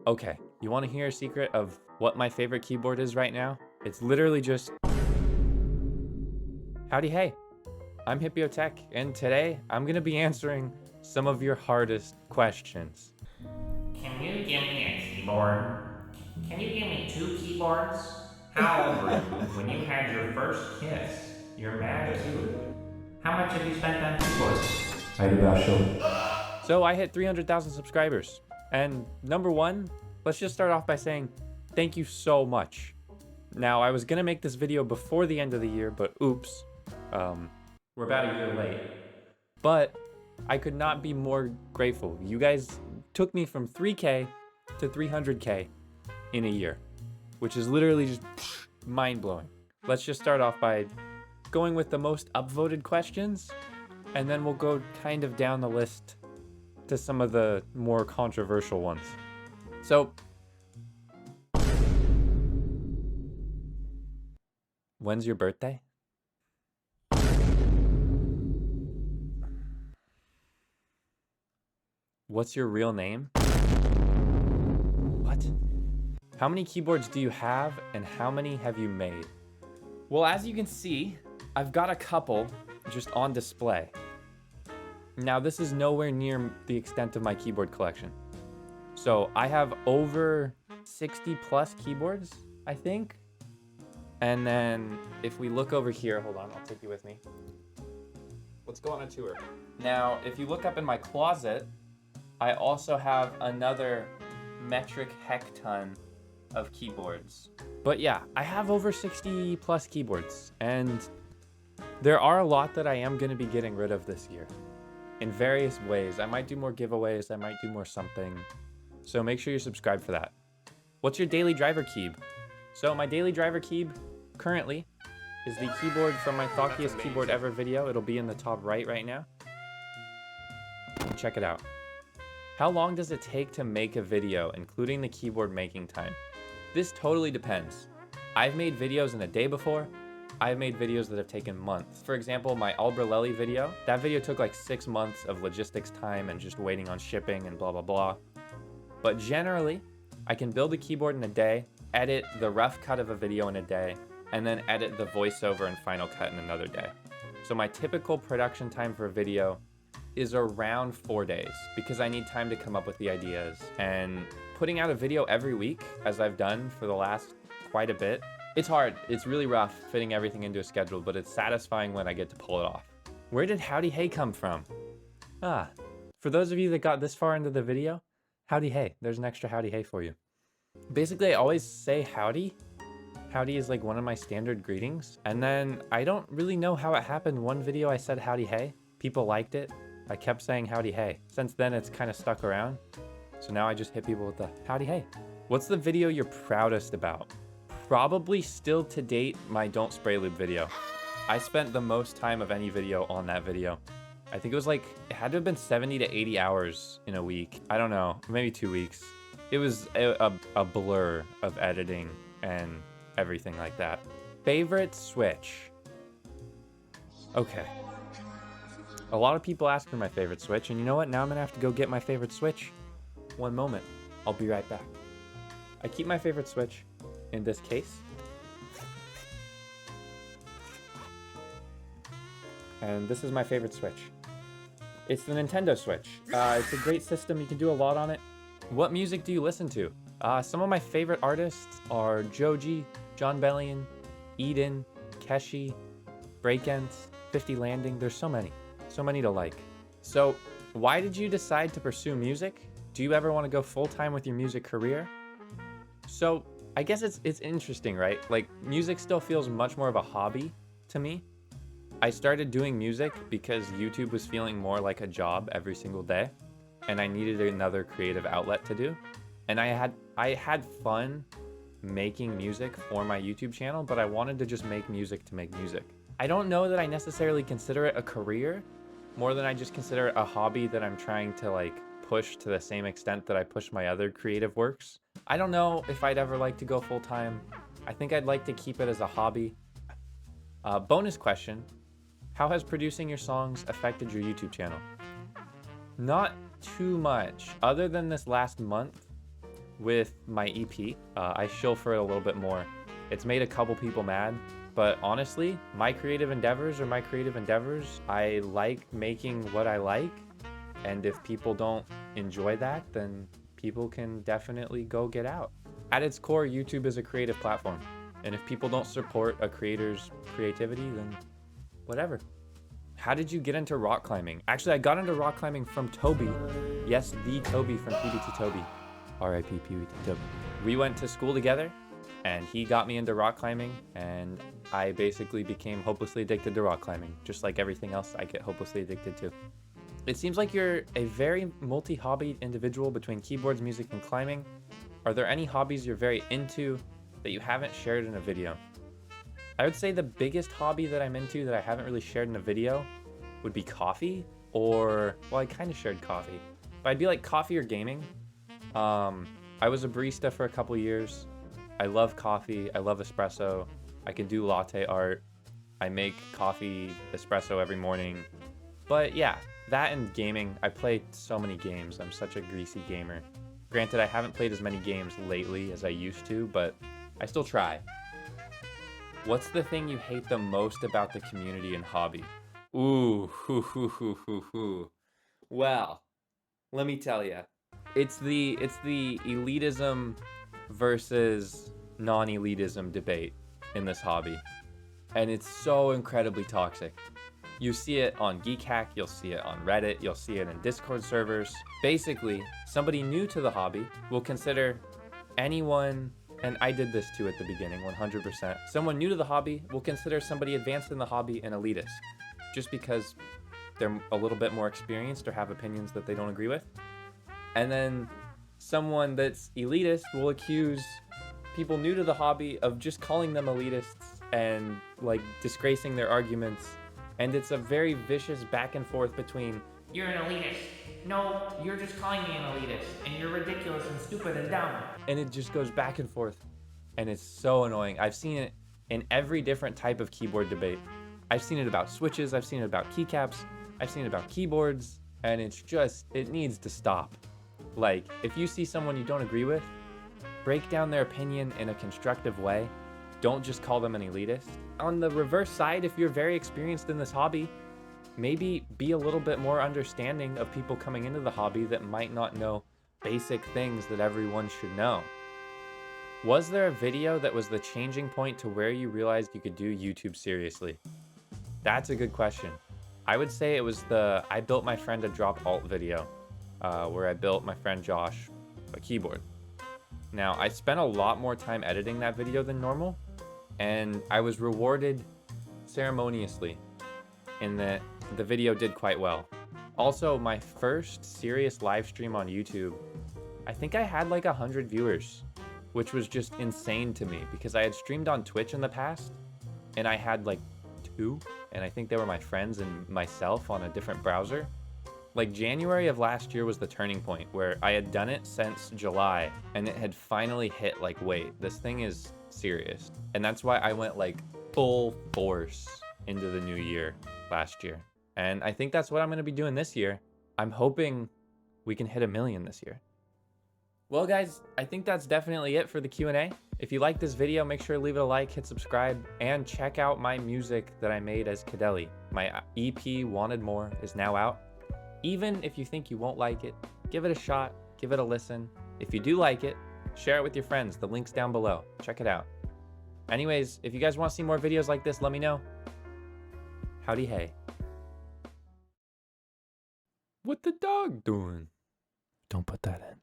Okay, you want to hear a secret of what my favorite keyboard is right now? It's literally just howdy hey. I'm Hipyo Tech, and today I'm gonna be answering some of your hardest questions. Can you give me a keyboard? Can you give me 2 keyboards? How old were you when you had your first kiss? You're mad cute. How much have you spent on keyboards? So I hit 300,000 subscribers, and number one, let's just start off by saying thank you so much. Now, I was gonna make this video before the end of the year, but oops, we're about a year late. But I could not be more grateful. You guys took me from 3K to 300K in a year, which is literally just mind-blowing. Let's just start off by going with the most upvoted questions, and then we'll go kind of down the list to some of the more controversial ones. So, when's your birthday? What's your real name? What? How many keyboards do you have, and how many have you made? Well, as you can see, I've got a couple just on display. Now, this is nowhere near the extent of my keyboard collection. So I have over 60 plus keyboards, I think. And then if we look over here, hold on, I'll take you with me. Let's go on a tour. Now, if you look up in my closet, I also have another metric hecton of keyboards. But yeah, I have over 60 plus keyboards, and there are a lot that I am gonna be getting rid of this year in various ways. I might do more giveaways, I might do more something. So make sure you're subscribed for that. What's your daily driver keyb? So my daily driver keyb currently is the keyboard from my thockiest keyboard ever video. It'll be in the top right now. Check it out. How long does it take to make a video, including the keyboard making time? This totally depends. I've made videos in a day before. I've made videos that have taken months. For example, my Albrelelli video, that video took like 6 months of logistics time and just waiting on shipping and blah, blah, blah. But generally, I can build a keyboard in a day, edit the rough cut of a video in a day, and then edit the voiceover and final cut in another day. So my typical production time for a video is around 4 days because I need time to come up with the ideas. And putting out a video every week, as I've done for the last quite a bit, it's hard. It's really rough fitting everything into a schedule, but it's satisfying when I get to pull it off. Where did howdy hey come from? For those of you that got this far into the video, howdy hey, there's an extra howdy hey for you. Basically, I always say howdy. Howdy is like one of my standard greetings. And then I don't really know how it happened. One video I said howdy hey, people liked it. I kept saying howdy hey. Since then, it's kind of stuck around. So now I just hit people with the howdy hey. What's the video you're proudest about? Probably still to date, my don't spray lube video. I spent the most time of any video on that video. I think it was like, it had to have been 70 to 80 hours in a week. I don't know, maybe 2 weeks. It was a blur of editing and everything like that. Favorite Switch? Okay. A lot of people ask for my favorite Switch, and you know what? Now I'm gonna have to go get my favorite Switch. One moment. I'll be right back. I keep my favorite Switch in this case. And this is my favorite Switch. It's the Nintendo Switch. It's a great system. You can do a lot on it. What music do you listen to? Some of my favorite artists are Joji, John Bellion, Eden, Keshi, Breakents, 50 Landing. There's so many to like. So why did you decide to pursue music? Do you ever want to go full-time with your music career? So I guess it's interesting, right? Like, music still feels much more of a hobby to me. I started doing music because YouTube was feeling more like a job every single day, and I needed another creative outlet to do. And I had fun making music for my YouTube channel, but I wanted to just make music to make music. I don't know that I necessarily consider it a career, more than I just consider it a hobby that I'm trying to like push to the same extent that I push my other creative works. I don't know if I'd ever like to go full-time. I think I'd like to keep it as a hobby. Bonus question, how has producing your songs affected your YouTube channel? Not too much, other than this last month. with my EP. I shill for it a little bit more. It's made a couple people mad, but honestly, my creative endeavors are my creative endeavors. I like making what I like, and if people don't enjoy that, then people can definitely go get out. At its core, YouTube is a creative platform, and if people don't support a creator's creativity, then whatever. How did you get into rock climbing? Actually, I got into rock climbing from Toby. Yes, the Toby from PBT Toby. R.I.P. PBT Toby. We went to school together, and he got me into rock climbing, and I basically became hopelessly addicted to rock climbing, just like everything else I get hopelessly addicted to. It seems like you're a very multi-hobbied individual between keyboards, music, and climbing. Are there any hobbies you're very into that you haven't shared in a video? I would say the biggest hobby that I'm into that I haven't really shared in a video would be coffee, or, well, I kind of shared coffee, but I'd be like coffee or gaming. I was a barista for a couple years. I love coffee. I love espresso. I can do latte art. I make coffee espresso every morning. But yeah, that and gaming. I play so many games. I'm such a greasy gamer. Granted, I haven't played as many games lately as I used to, but I still try. What's the thing you hate the most about the community and hobby? Ooh, hoo, hoo, hoo, hoo, hoo. Well, let me tell you. It's the elitism versus non-elitism debate in this hobby. And it's so incredibly toxic. You see it on Geek Hack, you'll see it on Reddit, you'll see it in Discord servers. Basically, somebody new to the hobby will consider anyone, and I did this too at the beginning, 100%. Someone new to the hobby will consider somebody advanced in the hobby an elitist, just because they're a little bit more experienced or have opinions that they don't agree with. And then someone that's elitist will accuse people new to the hobby of just calling them elitists and like disgracing their arguments. And it's a very vicious back and forth between, You're an elitist. No, you're just calling me an elitist, and you're ridiculous and stupid and dumb. and it just goes back and forth. And it's so annoying. I've seen it in every different type of keyboard debate. I've seen it about switches, I've seen it about keycaps, I've seen it about keyboards, and it's just, it needs to stop. Like, if you see someone you don't agree with, break down their opinion in a constructive way. Don't just call them an elitist. On the reverse side, if you're very experienced in this hobby, maybe be a little bit more understanding of people coming into the hobby that might not know basic things that everyone should know. Was there a video that was the changing point to where you realized you could do YouTube seriously? That's a good question. I would say it was the I built my friend a drop alt video, where I built my friend Josh a keyboard. Now, I spent a lot more time editing that video than normal, and I was rewarded ceremoniously in that the video did quite well. Also, my first serious live stream on YouTube, I think I had like 100 viewers, which was just insane to me because I had streamed on Twitch in the past and I had like 2, and I think they were my friends and myself on a different browser. Like January of last year was the turning point where I had done it since July and it had finally hit like, wait, this thing is serious. And that's why I went like full force into the new year last year. And I think that's what I'm going to be doing this year. I'm hoping we can hit 1 million this year. Well, guys, I think that's definitely it for the Q&A. If you like this video, make sure to leave it a like, hit subscribe, and check out my music that I made as Kadeli. My EP, Wanted More, is now out. Even if you think you won't like it, give it a shot, give it a listen. If you do like it, share it with your friends. The link's down below. Check it out. Anyways, if you guys want to see more videos like this, let me know. Howdy hey. What the dog doing? Don't put that in.